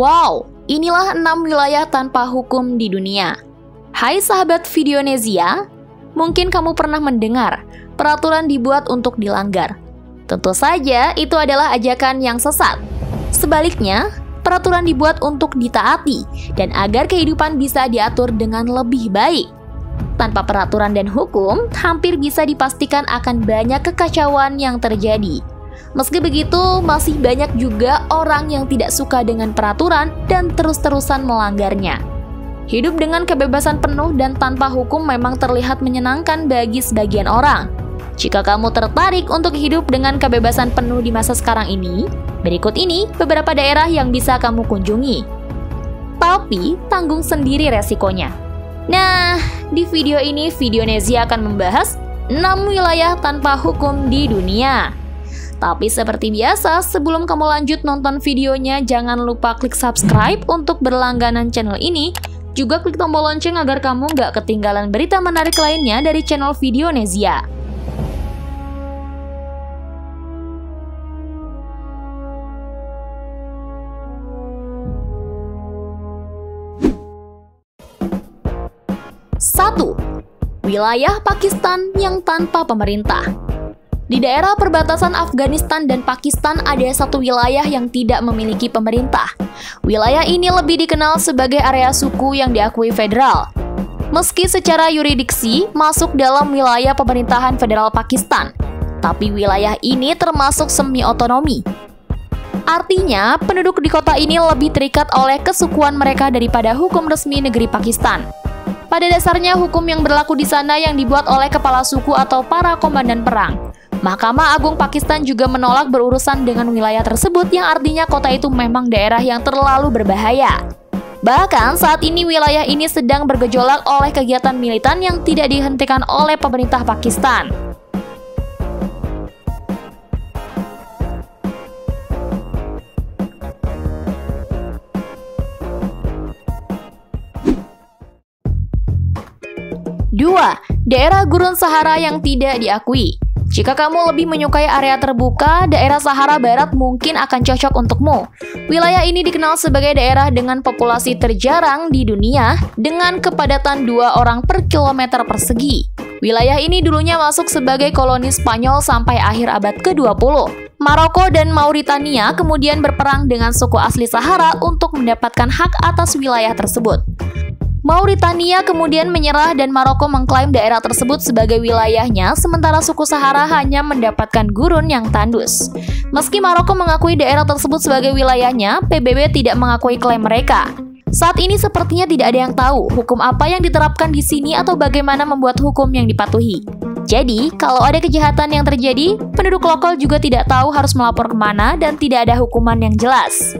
Wow, inilah 6 wilayah tanpa hukum di dunia. Hai sahabat Videonesia, mungkin kamu pernah mendengar peraturan dibuat untuk dilanggar. Tentu saja itu adalah ajakan yang sesat. Sebaliknya, peraturan dibuat untuk ditaati dan agar kehidupan bisa diatur dengan lebih baik. Tanpa peraturan dan hukum, hampir bisa dipastikan akan banyak kekacauan yang terjadi. Meski begitu, masih banyak juga orang yang tidak suka dengan peraturan dan terus-terusan melanggarnya. Hidup dengan kebebasan penuh dan tanpa hukum memang terlihat menyenangkan bagi sebagian orang. Jika kamu tertarik untuk hidup dengan kebebasan penuh di masa sekarang ini, berikut ini beberapa daerah yang bisa kamu kunjungi. Tapi, tanggung sendiri resikonya. Nah, di video ini Videonesia akan membahas 6 wilayah tanpa hukum di dunia. Tapi seperti biasa, sebelum kamu lanjut nonton videonya, jangan lupa klik subscribe untuk berlangganan channel ini. Juga klik tombol lonceng agar kamu nggak ketinggalan berita menarik lainnya dari channel Videonesia. Satu, wilayah Pakistan yang tanpa pemerintah. Di daerah perbatasan Afghanistan dan Pakistan ada satu wilayah yang tidak memiliki pemerintah. Wilayah ini lebih dikenal sebagai area suku yang diakui federal. Meski secara yurisdiksi masuk dalam wilayah pemerintahan federal Pakistan, tapi wilayah ini termasuk semi-otonomi. Artinya, penduduk di kota ini lebih terikat oleh kesukuan mereka daripada hukum resmi negeri Pakistan. Pada dasarnya, hukum yang berlaku di sana yang dibuat oleh kepala suku atau para komandan perang. Mahkamah Agung Pakistan juga menolak berurusan dengan wilayah tersebut yang artinya kota itu memang daerah yang terlalu berbahaya. Bahkan saat ini wilayah ini sedang bergejolak oleh kegiatan militan yang tidak dihentikan oleh pemerintah Pakistan. Dua, daerah Gurun Sahara yang tidak diakui. Jika kamu lebih menyukai area terbuka, daerah Sahara Barat mungkin akan cocok untukmu. Wilayah ini dikenal sebagai daerah dengan populasi terjarang di dunia dengan kepadatan 2 orang per kilometer persegi. Wilayah ini dulunya masuk sebagai koloni Spanyol sampai akhir abad ke-20. Maroko dan Mauritania kemudian berperang dengan suku asli Sahara untuk mendapatkan hak atas wilayah tersebut. Mauritania kemudian menyerah dan Maroko mengklaim daerah tersebut sebagai wilayahnya, sementara suku Sahara hanya mendapatkan gurun yang tandus. Meski Maroko mengakui daerah tersebut sebagai wilayahnya, PBB tidak mengakui klaim mereka. Saat ini sepertinya tidak ada yang tahu hukum apa yang diterapkan di sini atau bagaimana membuat hukum yang dipatuhi. Jadi, kalau ada kejahatan yang terjadi, penduduk lokal juga tidak tahu harus melapor kemana dan tidak ada hukuman yang jelas.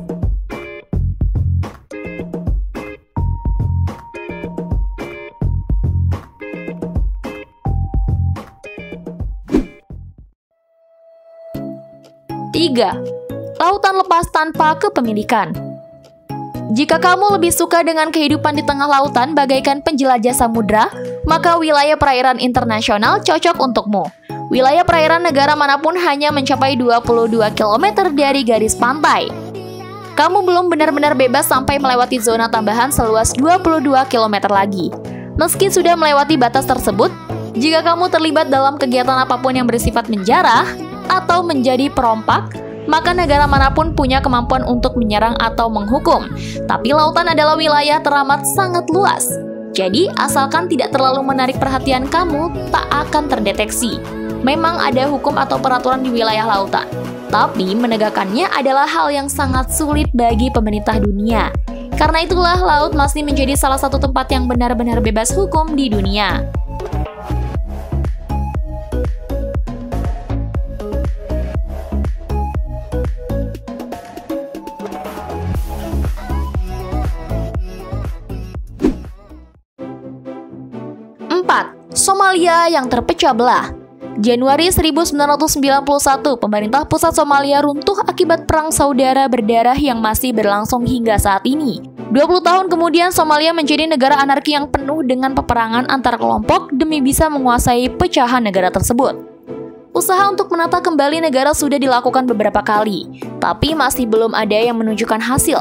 Tiga, lautan lepas tanpa kepemilikan. Jika kamu lebih suka dengan kehidupan di tengah lautan bagaikan penjelajah samudra, maka wilayah perairan internasional cocok untukmu. Wilayah perairan negara manapun hanya mencapai 22 km dari garis pantai. Kamu belum benar-benar bebas sampai melewati zona tambahan seluas 22 km lagi. Meski sudah melewati batas tersebut, jika kamu terlibat dalam kegiatan apapun yang bersifat menjarah, atau menjadi perompak, maka negara manapun punya kemampuan untuk menyerang atau menghukum. Tapi lautan adalah wilayah teramat sangat luas. Jadi, asalkan tidak terlalu menarik perhatian kamu, tak akan terdeteksi. Memang ada hukum atau peraturan di wilayah lautan, tapi menegakkannya adalah hal yang sangat sulit bagi pemerintah dunia. Karena itulah laut masih menjadi salah satu tempat yang benar-benar bebas hukum di dunia. Somalia yang terpecah belah. Januari 1991, pemerintah pusat Somalia runtuh akibat perang saudara berdarah yang masih berlangsung hingga saat ini. 20 tahun kemudian, Somalia menjadi negara anarki yang penuh dengan peperangan antar kelompok demi bisa menguasai pecahan negara tersebut. Usaha untuk menata kembali negara sudah dilakukan beberapa kali, tapi masih belum ada yang menunjukkan hasil.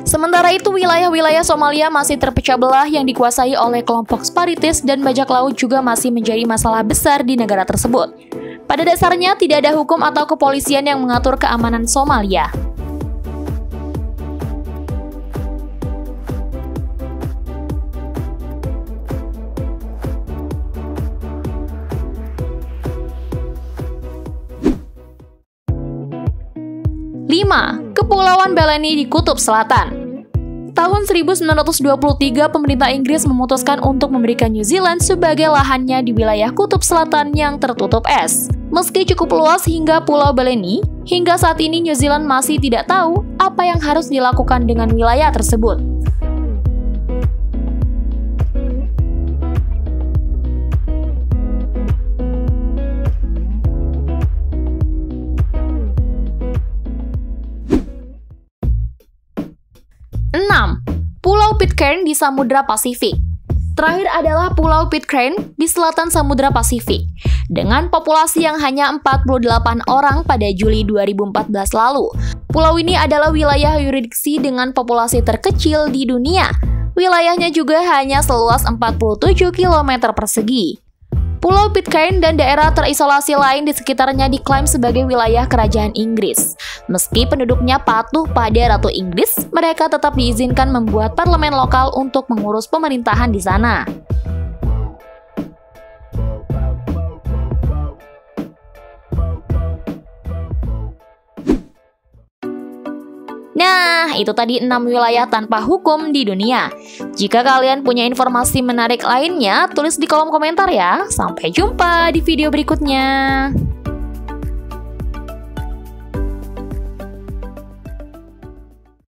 Sementara itu, wilayah-wilayah Somalia masih terpecah belah yang dikuasai oleh kelompok separatis dan bajak laut juga masih menjadi masalah besar di negara tersebut. Pada dasarnya, tidak ada hukum atau kepolisian yang mengatur keamanan Somalia. Kepulauan Beleni di Kutub Selatan. Tahun 1923, pemerintah Inggris memutuskan untuk memberikan New Zealand sebagai lahannya di wilayah Kutub Selatan yang tertutup es. Meski cukup luas hingga Pulau Beleni, hingga saat ini New Zealand masih tidak tahu apa yang harus dilakukan dengan wilayah tersebut. Pulau Pitcairn di Samudra Pasifik. Terakhir adalah Pulau Pitcairn di selatan Samudra Pasifik. Dengan populasi yang hanya 48 orang pada Juli 2014 lalu, pulau ini adalah wilayah yurisdiksi dengan populasi terkecil di dunia. Wilayahnya juga hanya seluas 47 km persegi. Pulau Pitcairn dan daerah terisolasi lain di sekitarnya diklaim sebagai wilayah kerajaan Inggris. Meski penduduknya patuh pada Ratu Inggris, mereka tetap diizinkan membuat parlemen lokal untuk mengurus pemerintahan di sana. Nah, itu tadi 6 wilayah tanpa hukum di dunia. Jika kalian punya informasi menarik lainnya, tulis di kolom komentar ya. Sampai jumpa di video berikutnya.